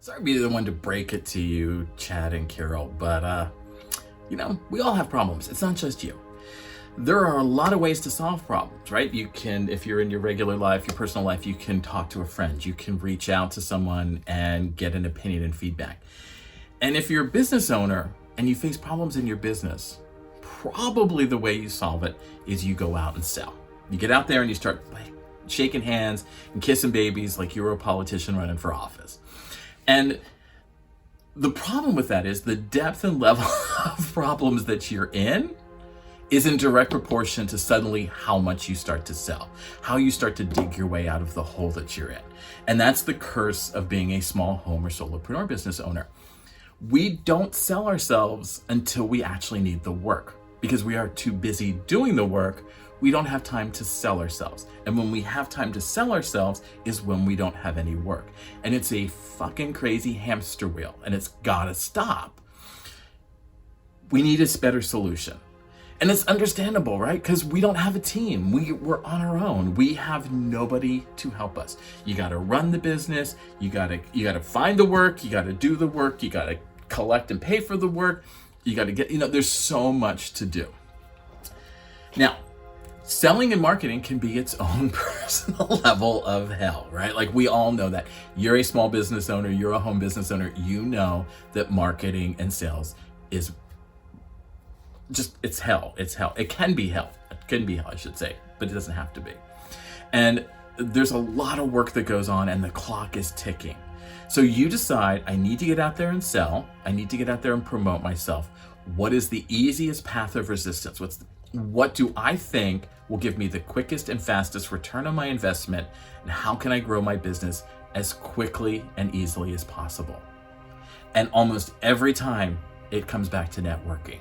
Sorry to be the one to break it to you, Chad and Carol, but we all have problems. It's not just you. There are a lot of ways to solve problems, right? You can, if you're in your regular life, your personal life, you can talk to a friend. You can reach out to someone and get an opinion and feedback. And if you're a business owner and you face problems in your business, probably the way you solve it is you go out and sell. You get out there and you start shaking hands and kissing babies like you were a politician running for office. And the problem with that is the depth and level of problems that you're in is in direct proportion to suddenly how much you start to sell, how you start to dig your way out of the hole that you're in. And that's the curse of being a small home or solopreneur business owner. We don't sell ourselves until we actually need the work, because we are too busy doing the work. We don't have time to sell ourselves. And when we have time to sell ourselves is when we don't have any work. And it's a fucking crazy hamster wheel, and it's gotta stop. We need a better solution. And it's understandable, right? Because we don't have a team. We're on our own. We have nobody to help us. You gotta run the business. You gotta find the work. You gotta do the work. You gotta collect and pay for the work. You gotta get, there's so much to do. Now, selling and marketing can be its own personal level of hell, right? Like, we all know that. You're a small business owner, you're a home business owner, you know that marketing and sales is just, it's hell. It's hell. It can be hell. It can be hell, I should say, but it doesn't have to be. And there's a lot of work that goes on, and the clock is ticking. So you decide, I need to get out there and sell. I need to get out there and promote myself. What is the easiest path of resistance? What do I think will give me the quickest and fastest return on my investment? And how can I grow my business as quickly and easily as possible? And almost every time it comes back to networking.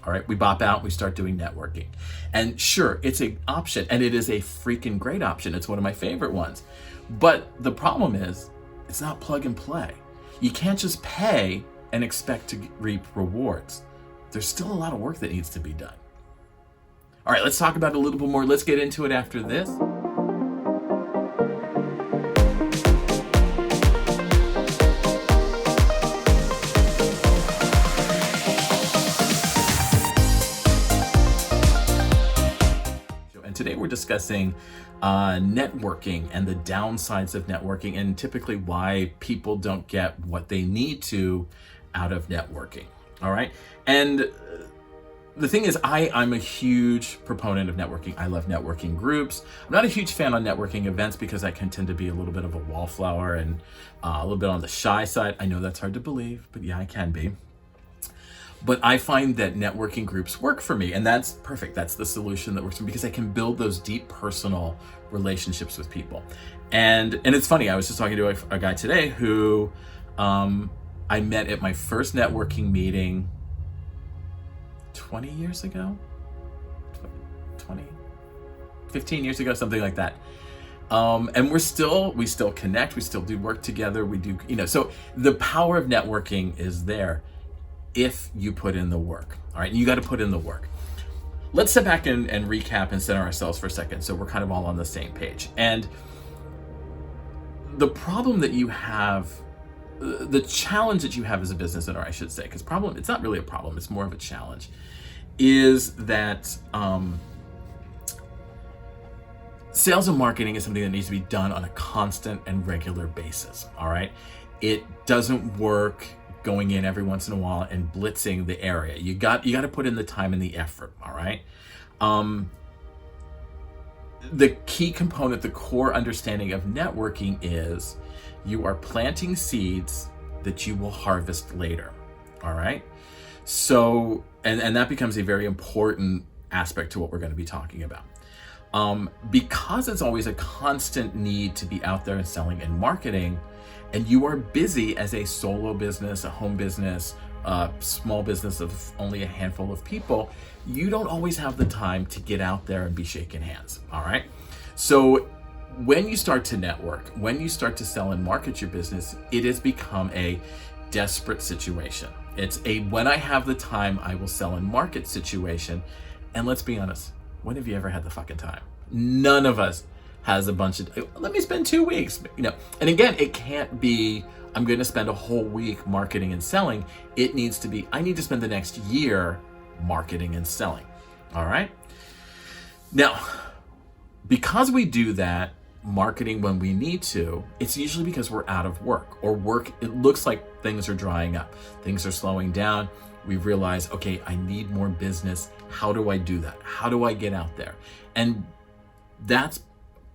All right, we bop out, we start doing networking. And sure, it's an option, and it is a freaking great option. It's one of my favorite ones. But the problem is, it's not plug and play. You can't just pay and expect to reap rewards. There's still a lot of work that needs to be done. All right, let's talk about it a little bit more. Let's get into it after this. And today we're discussing networking and the downsides of networking, and typically why people don't get what they need to out of networking. All right. And the thing is, I'm a huge proponent of networking. I love networking groups. I'm not a huge fan on networking events because I can tend to be a little bit of a wallflower and a little bit on the shy side. I know that's hard to believe, but yeah, I can be. But I find that networking groups work for me, and that's perfect. That's the solution that works for me, because I can build those deep personal relationships with people. And it's funny, I was just talking to a guy today who I met at my first networking meeting 20 years ago, 15 years ago, something like that. And we still connect, we still do work together, we do, so the power of networking is there if you put in the work. All right, you got to put in the work. Let's step back and recap and center ourselves for a second, so we're kind of all on the same page. And the problem that you have, the challenge that you have as a business owner, I should say, because it's not really a problem, it's more of a challenge, is that sales and marketing is something that needs to be done on a constant and regular basis. All right, it doesn't work going in every once in a while and blitzing the area. You got to put in the time and the effort. All right. The key component, the core understanding of networking is you are planting seeds that you will harvest later. All right. So, and that becomes a very important aspect to what we're going to be talking about. Because it's always a constant need to be out there and selling and marketing, and you are busy as a solo business, a home business, a small business of only a handful of people, you don't always have the time to get out there and be shaking hands. All right. So when you start to network, when you start to sell and market your business, it has become a desperate situation. It's a when I have the time, I will sell and market situation. And let's be honest, when have you ever had the fucking time? None of us has a bunch of, let me spend 2 weeks, And again, it can't be I'm going to spend a whole week marketing and selling. I need to spend the next year marketing and selling. All right. Now, because we do that marketing when we need to, it's usually because we're out of work, it looks like things are drying up. Things are slowing down. We realize, okay, I need more business. How do I do that? How do I get out there? And that's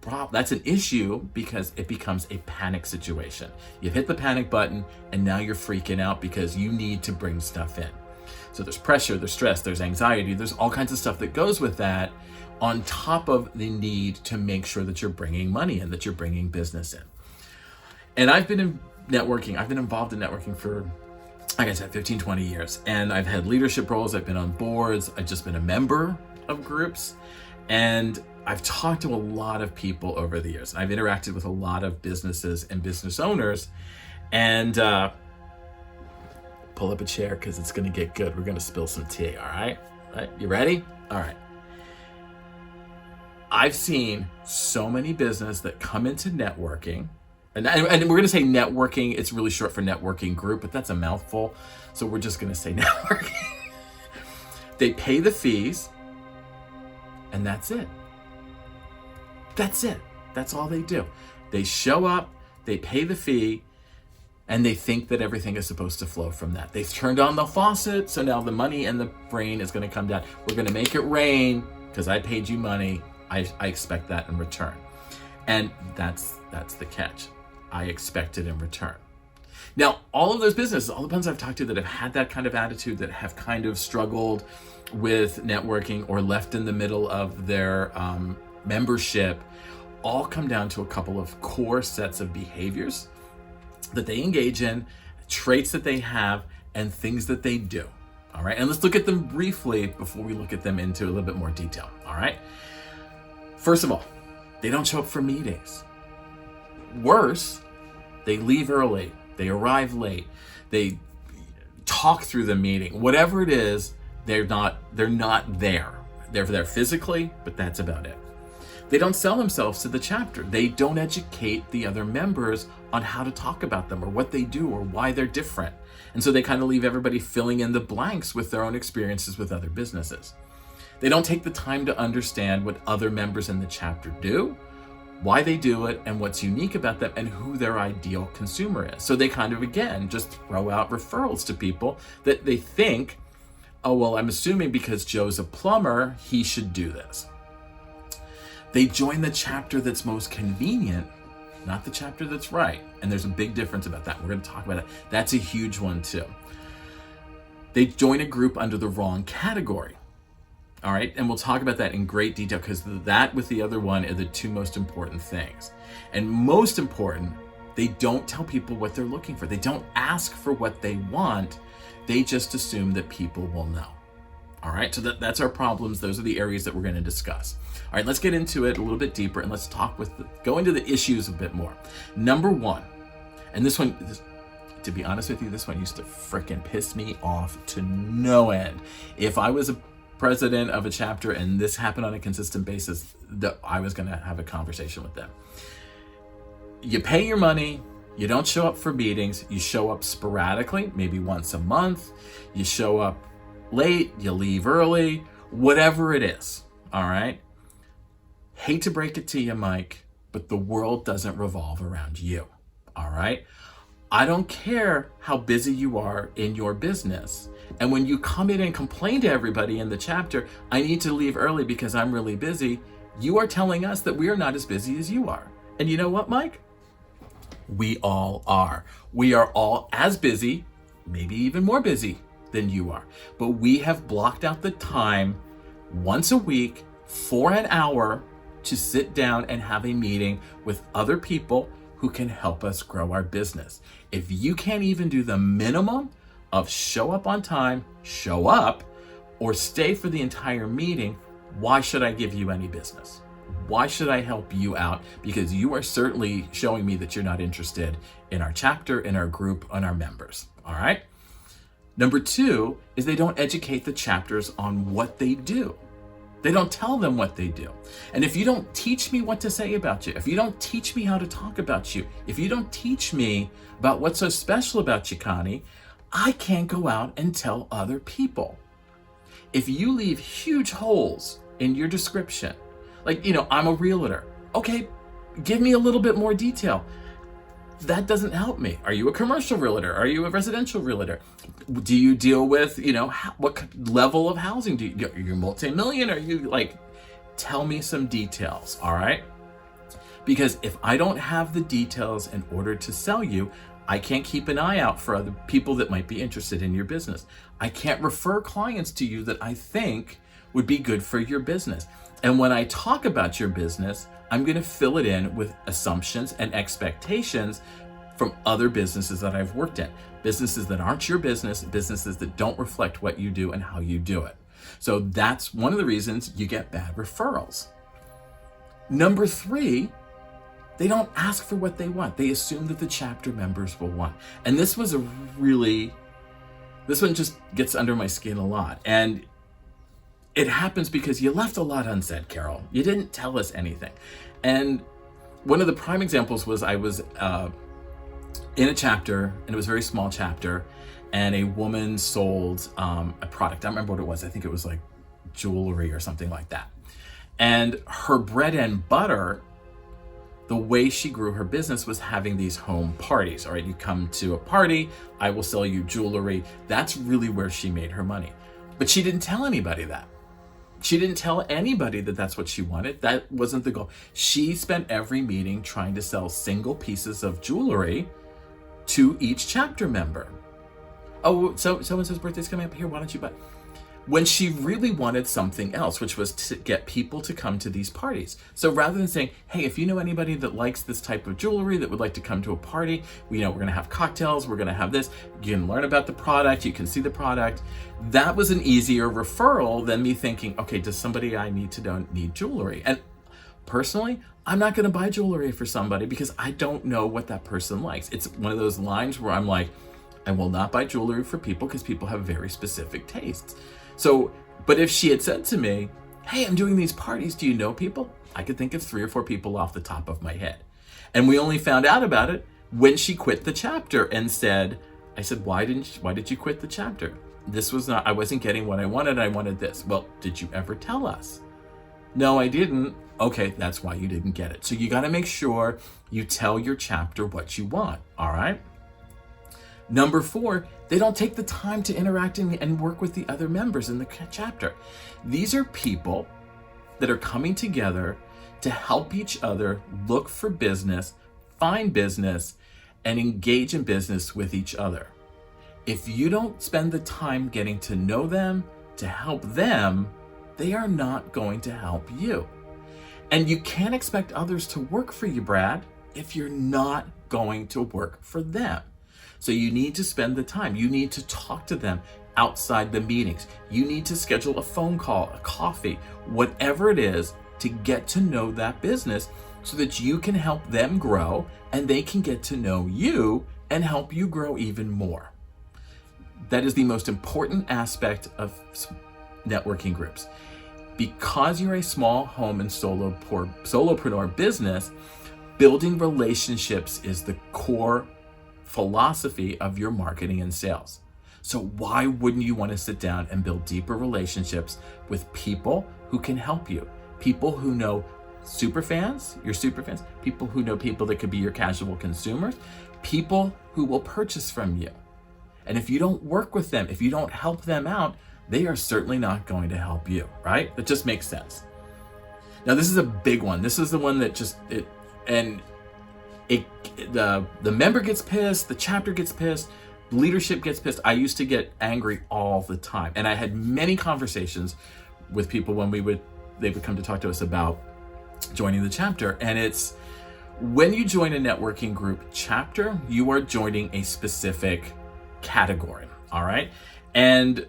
an issue because it becomes a panic situation. You've hit the panic button and now you're freaking out because you need to bring stuff in. So there's pressure, there's stress, there's anxiety, there's all kinds of stuff that goes with that, on top of the need to make sure that you're bringing money in, that you're bringing business in. And I've been involved in networking for, like I said, 15, 20 years. And I've had leadership roles, I've been on boards, I've just been a member of groups. And I've talked to a lot of people over the years. I've interacted with a lot of businesses and business owners. And pull up a chair because it's going to get good. We're going to spill some tea, all right? You ready? All right. I've seen so many businesses that come into networking, and we're going to say networking. It's really short for networking group, but that's a mouthful. So we're just going to say networking. They pay the fees, and that's it. That's it. That's all they do. They show up, they pay the fee, and they think that everything is supposed to flow from that. They've turned on the faucet, so now the money and the rain is going to come down. We're going to make it rain because I paid you money. I expect that in return. And that's the catch. I expect it in return. Now, all of those businesses, all the ones I've talked to that have had that kind of attitude, that have kind of struggled with networking or left in the middle of their membership, all come down to a couple of core sets of behaviors that they engage in, traits that they have, and things that they do. All right. And let's look at them briefly before we look at them into a little bit more detail. All right. First of all, they don't show up for meetings. Worse, they leave early, they arrive late, they talk through the meeting. Whatever it is, they're not there. They're there physically, but that's about it. They don't sell themselves to the chapter. They don't educate the other members on how to talk about them or what they do or why they're different. And so they kind of leave everybody filling in the blanks with their own experiences with other businesses. They don't take the time to understand what other members in the chapter do, why they do it, and what's unique about them, and who their ideal consumer is. So they kind of, again, just throw out referrals to people that they think, oh, well, I'm assuming because Joe's a plumber, he should do this. They join the chapter that's most convenient, not the chapter that's right. And there's a big difference about that. We're going to talk about it. That's a huge one too. They join a group under the wrong category. All right. And we'll talk about that in great detail because that with the other one are the two most important things. And most important, they don't tell people what they're looking for. They don't ask for what they want. They just assume that people will know. All right. So that's our problems. Those are the areas that we're going to discuss. All right. Let's get into it a little bit deeper and let's go into the issues a bit more. Number one, and this one, to be honest with you, this one used to frickin' piss me off to no end. If I was a president of a chapter and this happened on a consistent basis, I was going to have a conversation with them. You pay your money, you don't show up for meetings, you show up sporadically, maybe once a month, you show up late, you leave early, whatever it is, all right? Hate to break it to you, Mike, but the world doesn't revolve around you, all right? I don't care how busy you are in your business. And when you come in and complain to everybody in the chapter, I need to leave early because I'm really busy, you are telling us that we are not as busy as you are. And you know what, Mike? We all are. We are all as busy, maybe even more busy than you are. But we have blocked out the time once a week for an hour to sit down and have a meeting with other people who can help us grow our business. If you can't even do the minimum of show up on time, show up, or stay for the entire meeting, why should I give you any business? Why should I help you out? Because you are certainly showing me that you're not interested in our chapter, in our group, on our members, all right? Number two is they don't educate the chapters on what they do. They don't tell them what they do. And if you don't teach me what to say about you, if you don't teach me how to talk about you, if you don't teach me about what's so special about you, Connie, I can't go out and tell other people. If you leave huge holes in your description, like, I'm a realtor. Okay, give me a little bit more detail. That doesn't help me. Are you a commercial realtor? Are you a residential realtor? Do you deal with, what level of housing do you, are you multi-million? Are you tell me some details, all right? Because if I don't have the details in order to sell you, I can't keep an eye out for other people that might be interested in your business. I can't refer clients to you that I think would be good for your business. And when I talk about your business, I'm going to fill it in with assumptions and expectations from other businesses that I've worked in. Businesses that aren't your business, businesses that don't reflect what you do and how you do it. So that's one of the reasons you get bad referrals. Number 3, they don't ask for what they want. They assume that the chapter members will want. And this one just gets under my skin a lot. And it happens because you left a lot unsaid, Carol. You didn't tell us anything. And one of the prime examples was I was in a chapter, and it was a very small chapter, and a woman sold a product. I don't remember what it was. I think it was like jewelry or something like that. And her bread and butter, the way she grew her business was having these home parties. All right, you come to a party, I will sell you jewelry. That's really where she made her money. But she didn't tell anybody that. She didn't tell anybody that that's what she wanted. That wasn't the goal. She spent every meeting trying to sell single pieces of jewelry to each chapter member. Oh, so-and-so's birthday's coming up here. Why don't you buy? When she really wanted something else, which was to get people to come to these parties. So rather than saying, hey, if you know anybody that likes this type of jewelry that would like to come to a party, we're going to have cocktails, we're going to have this, you can learn about the product, you can see the product. That was an easier referral than me thinking, okay, does somebody I need to know need jewelry? And personally, I'm not going to buy jewelry for somebody because I don't know what that person likes. It's one of those lines where I'm like, I will not buy jewelry for people because people have very specific tastes. So, but if she had said to me, hey, I'm doing these parties, do you know people? I could think of 3 or 4 people off the top of my head. And we only found out about it when she quit the chapter and said, I said, why did you quit the chapter? I wasn't getting what I wanted this. Well, did you ever tell us? No, I didn't. Okay, that's why you didn't get it. So you got to make sure you tell your chapter what you want, all right? Number 4, they don't take the time to interact and work with the other members in the chapter. These are people that are coming together to help each other look for business, find business, and engage in business with each other. If you don't spend the time getting to know them, to help them, they are not going to help you. And you can't expect others to work for you, Brad, if you're not going to work for them. So you need to spend the time. You need to talk to them outside the meetings. You need to schedule a phone call, a coffee, whatever it is to get to know that business so that you can help them grow and they can get to know you and help you grow even more. That is the most important aspect of networking groups. Because you're a small home and solopreneur business, building relationships is the core philosophy of your marketing and sales. So why wouldn't you want to sit down and build deeper relationships with people who can help you? People who know your super fans, people who know people that could be your casual consumers, people who will purchase from you. And if you don't work with them, if you don't help them out, they are certainly not going to help you, right? It just makes sense. Now, this is a big one. This is the one that the member gets pissed, the chapter gets pissed, leadership gets pissed. I used to get angry all the time. And I had many conversations with people when they would come to talk to us about joining the chapter. And it's when you join a networking group chapter, you are joining a specific category, all right? And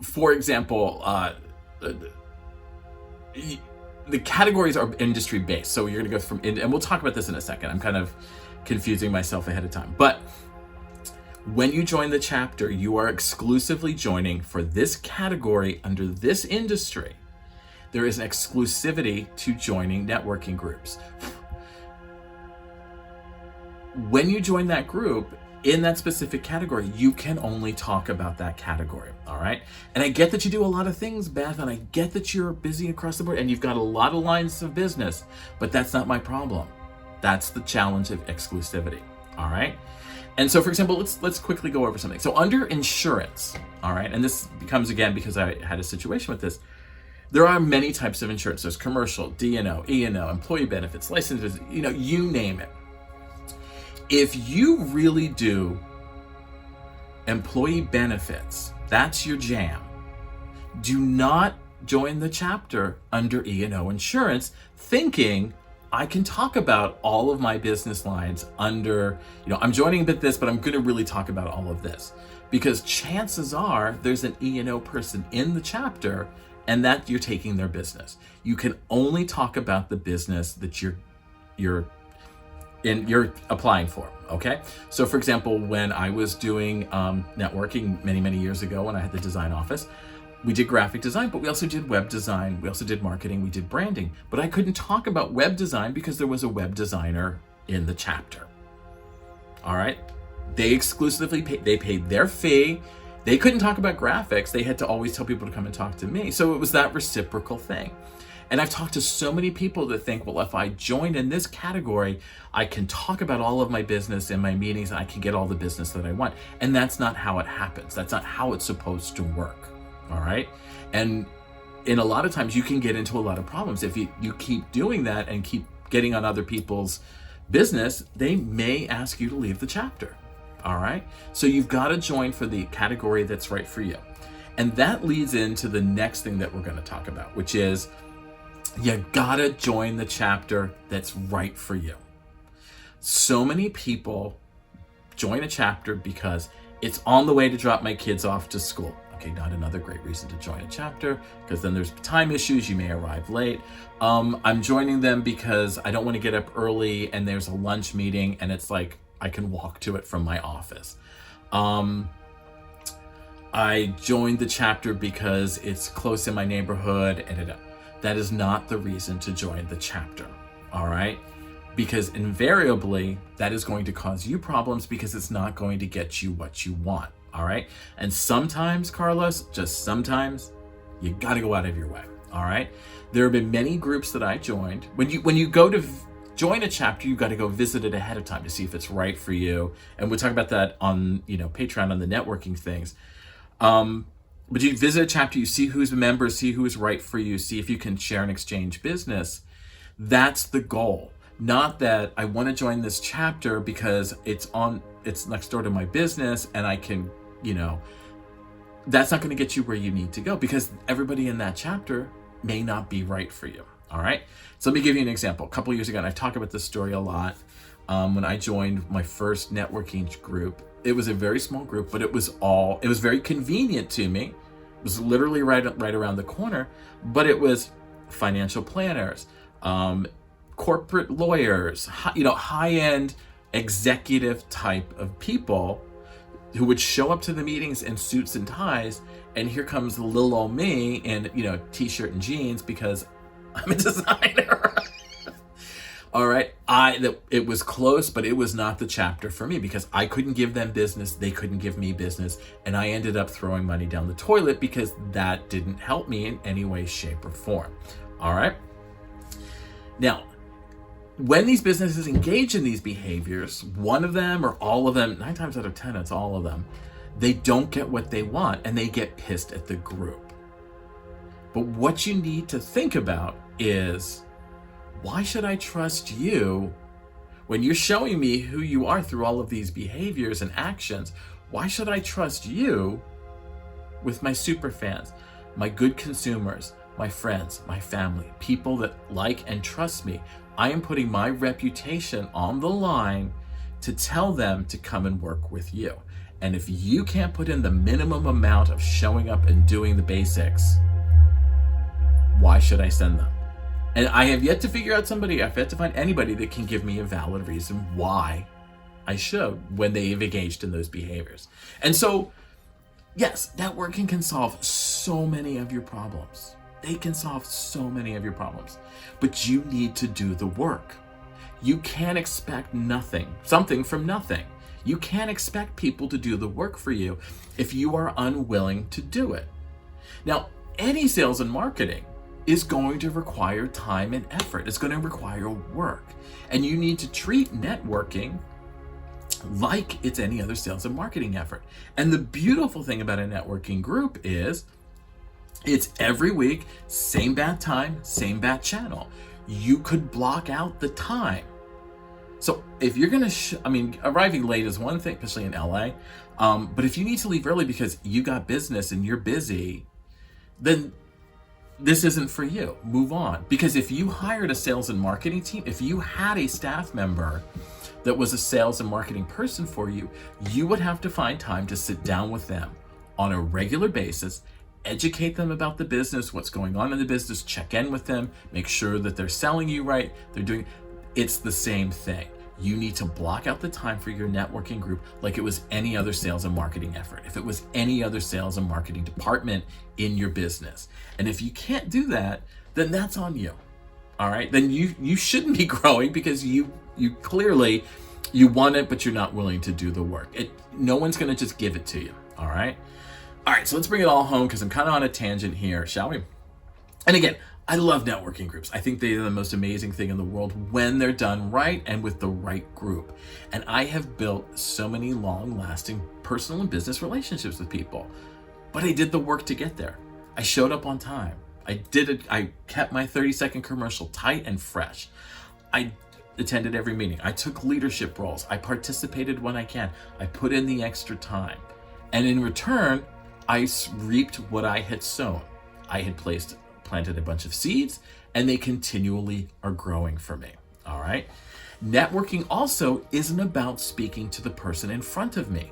for example, the categories are industry based. So you're going to go and we'll talk about this in a second. I'm kind of confusing myself ahead of time. But When you join the chapter, you are exclusively joining for this category under this industry. There is an exclusivity to joining networking groups. When you join that group in that specific category, you can only talk about that category, all right? And I get that you do a lot of things, Beth, and I get that you're busy across the board and you've got a lot of lines of business, but that's not my problem. That's the challenge of exclusivity, all right? And so, for example, let's quickly go over something. So under insurance, all right, and this becomes, again, because I had a situation with this, there are many types of insurance. There's commercial, D&O, E&O, employee benefits, licenses, you name it. If you really do employee benefits, that's your jam, do not join the chapter under E&O insurance thinking I can talk about all of my business lines under, I'm joining a bit this, but I'm going to really talk about all of this, because chances are there's an E&O person in the chapter and that you're taking their business. You can only talk about the business that you're applying for, okay? So for example, when I was doing networking many years ago when I had the design office, we did graphic design, but we also did web design. We also did marketing. We did branding. But I couldn't talk about web design because there was a web designer in the chapter. All right? They exclusively paid their fee. They couldn't talk about graphics. They had to always tell people to come and talk to me. So it was that reciprocal thing. And I've talked to so many people that think, well, if I join in this category, I can talk about all of my business in my meetings and I can get all the business that I want. And that's not how it happens. That's not how it's supposed to work. All right. And in a lot of times you can get into a lot of problems. If you keep doing that and keep getting on other people's business, they may ask you to leave the chapter. All right. So you've got to join for the category that's right for you. And that leads into the next thing that we're going to talk about, which is you got to join the chapter that's right for you. So many people join a chapter because it's on the way to drop my kids off to school. Okay, not another great reason to join a chapter, because then there's time issues. You may arrive late. I'm joining them because I don't want to get up early and there's a lunch meeting and it's like I can walk to it from my office. I joined the chapter because it's close in my neighborhood. That is not the reason to join the chapter, all right? Because invariably that is going to cause you problems because it's not going to get you what you want. All right. And sometimes, Carlos, just sometimes you got to go out of your way. All right. There have been many groups that I joined. When you go to join a chapter, you've got to go visit it ahead of time to see if it's right for you. And we'll talk about that on, Patreon, on the networking things. But you visit a chapter, you see who's a member, see who is right for you, see if you can share and exchange business. That's the goal. Not that I want to join this chapter because it's next door to my business and I can, that's not going to get you where you need to go because everybody in that chapter may not be right for you. All right. So let me give you an example. A couple of years ago, and I've talked about this story a lot. When I joined my first networking group, it was a very small group, but it was very convenient to me. It was literally right around the corner, but it was financial planners, corporate lawyers, high-end executive type of people who would show up to the meetings in suits and ties, and here comes little old me in t-shirt and jeans because I'm a designer. All right, it was close, but it was not the chapter for me because I couldn't give them business, they couldn't give me business, and I ended up throwing money down the toilet because that didn't help me in any way, shape, or form. All right. Now, when these businesses engage in these behaviors, one of them or all of them, 9 times out of 10, it's all of them, they don't get what they want and they get pissed at the group. But what you need to think about is, why should I trust you when you're showing me who you are through all of these behaviors and actions? Why should I trust you with my super fans, my good consumers, my friends, my family, people that like and trust me? I am putting my reputation on the line to tell them to come and work with you. And if you can't put in the minimum amount of showing up and doing the basics, why should I send them? And I have yet to figure out I've yet to find anybody that can give me a valid reason why I showed when they've engaged in those behaviors. And so, yes, networking can solve so many of your problems. They can solve so many of your problems, but you need to do the work. You can't expect something from nothing. You can't expect people to do the work for you if you are unwilling to do it. Now, any sales and marketing is going to require time and effort. It's going to require work. And you need to treat networking like it's any other sales and marketing effort. And the beautiful thing about a networking group is it's every week, same bat time, same bat channel. You could block out the time. So if you're going to, arriving late is one thing, especially in LA. But if you need to leave early because you got business and you're busy, then this isn't for you. Move on. Because if you hired a sales and marketing team, if you had a staff member that was a sales and marketing person for you, you would have to find time to sit down with them on a regular basis, educate them about the business, what's going on in the business, check in with them, make sure that they're selling you right, it's the same thing. You need to block out the time for your networking group like it was any other sales and marketing effort, if it was any other sales and marketing department in your business. And if you can't do that, then that's on you. All right? Then you shouldn't be growing because you clearly, you want it, but you're not willing to do the work. No one's going to just give it to you. All right? All right, so let's bring it all home because I'm kind of on a tangent here, shall we? And again, I love networking groups. I think they're the most amazing thing in the world when they're done right and with the right group. And I have built so many long-lasting personal and business relationships with people. But I did the work to get there. I showed up on time. I kept my 30-second commercial tight and fresh. I attended every meeting. I took leadership roles. I participated when I can. I put in the extra time. And in return, I reaped what I had sown. I had planted a bunch of seeds, and they continually are growing for me. All right. Networking also isn't about speaking to the person in front of me.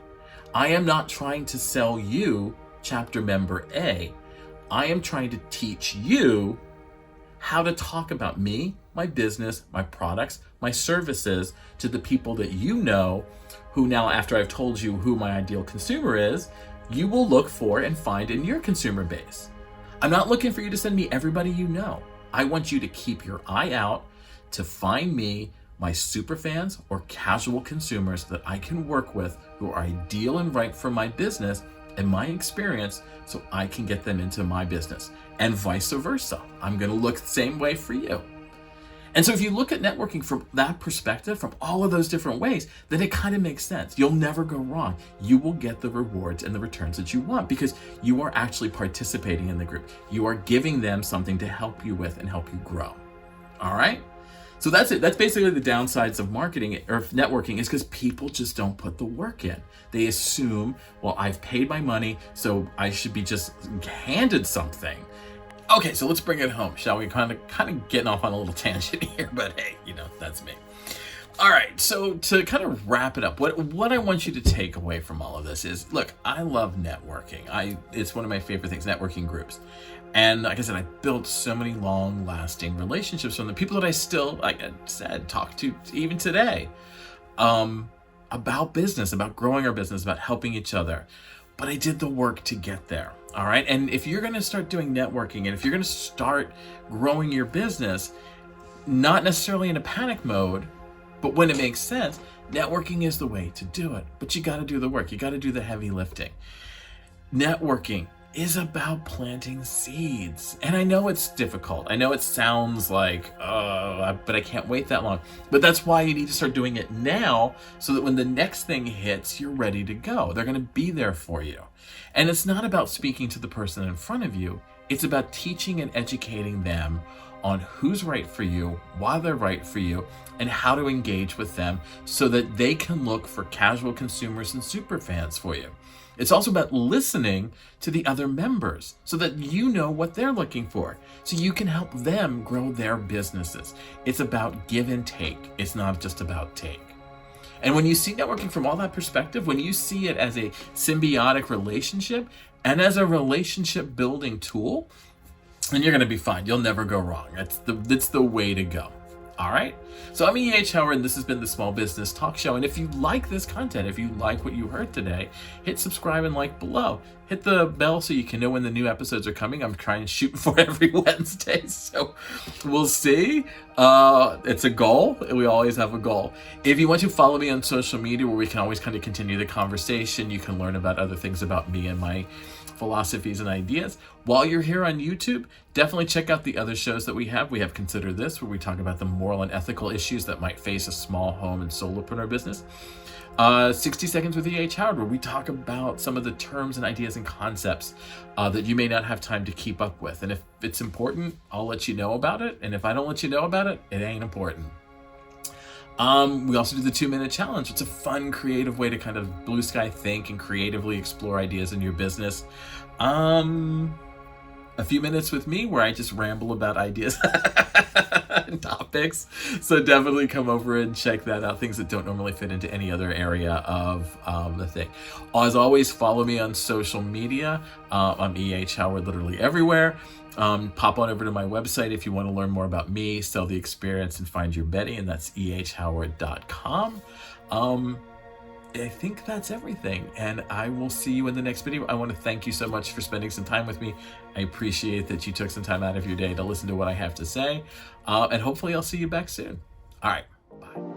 I am not trying to sell you chapter member A. I am trying to teach you how to talk about me, my business, my products, my services to the people that you know, who now, after I've told you who my ideal consumer is, you will look for and find in your consumer base. I'm not looking for you to send me everybody you know. I want you to keep your eye out to find me, my super fans or casual consumers that I can work with who are ideal and right for my business and my experience, so I can get them into my business, and vice versa. I'm going to look the same way for you. And so if you look at networking from that perspective, from all of those different ways, then it kind of makes sense. You'll never go wrong. You will get the rewards and the returns that you want because you are actually participating in the group. You are giving them something to help you with and help you grow. All right? So that's it. That's basically the downsides of marketing or networking, is because people just don't put the work in. They assume, well, I've paid my money, so I should be just handed something. Okay, so let's bring it home, shall we? Kind of getting off on a little tangent here, but hey, that's me. All right, so to kind of wrap it up, what I want you to take away from all of this is, look, I love networking. It's one of my favorite things, networking groups. And like I said, I built so many long-lasting relationships from the people that I still, like I said, talk to even today, about business, about growing our business, about helping each other. But I did the work to get there. All right. And if you're going to start doing networking, and if you're going to start growing your business, not necessarily in a panic mode, but when it makes sense, networking is the way to do it. But you got to do the work. You got to do the heavy lifting. Networking is about planting seeds. And I know it's difficult. I know it sounds like, but I can't wait that long. But that's why you need to start doing it now, so that when the next thing hits, you're ready to go. They're going to be there for you. And it's not about speaking to the person in front of you. It's about teaching and educating them on who's right for you, why they're right for you, and how to engage with them so that they can look for casual consumers and super fans for you. It's also about listening to the other members so that you know what they're looking for, so you can help them grow their businesses. It's about give and take. It's not just about take. And when you see networking from all that perspective, when you see it as a symbiotic relationship and as a relationship building tool, then you're going to be fine. You'll never go wrong. That's the way to go. All right. So I'm E.H. Howard, and this has been the Small Business Talk Show. And if you like this content, if you like what you heard today, hit subscribe and like below. Hit the bell so you can know when the new episodes are coming. I'm trying to shoot for every Wednesday, so we'll see. It's a goal. We always have a goal. If you want to follow me on social media, where we can always kind of continue the conversation, you can learn about other things about me and my philosophies and ideas. While you're here on YouTube, definitely check out the other shows that we have. We have Consider This, where we talk about the moral and ethical issues that might face a small home and solopreneur business. 60 Seconds with E.H. Howard, where we talk about some of the terms and ideas and concepts that you may not have time to keep up with. And if it's important, I'll let you know about it. And if I don't let you know about it, it ain't important. We also do the 2-minute challenge. It's a fun, creative way to kind of blue sky think and creatively explore ideas in your business. A few minutes with me where I just ramble about ideas and topics. So definitely come over and check that out. Things that don't normally fit into any other area of the thing. As always, follow me on social media. I'm E.H. Howard literally everywhere. Pop on over to my website if you want to learn more about me, sell the experience, and find your Betty, and that's ehhoward.com. I think that's everything, and I will see you in the next video. I want to thank you so much for spending some time with me. I appreciate that you took some time out of your day to listen to what I have to say, and hopefully I'll see you back soon. All right, bye.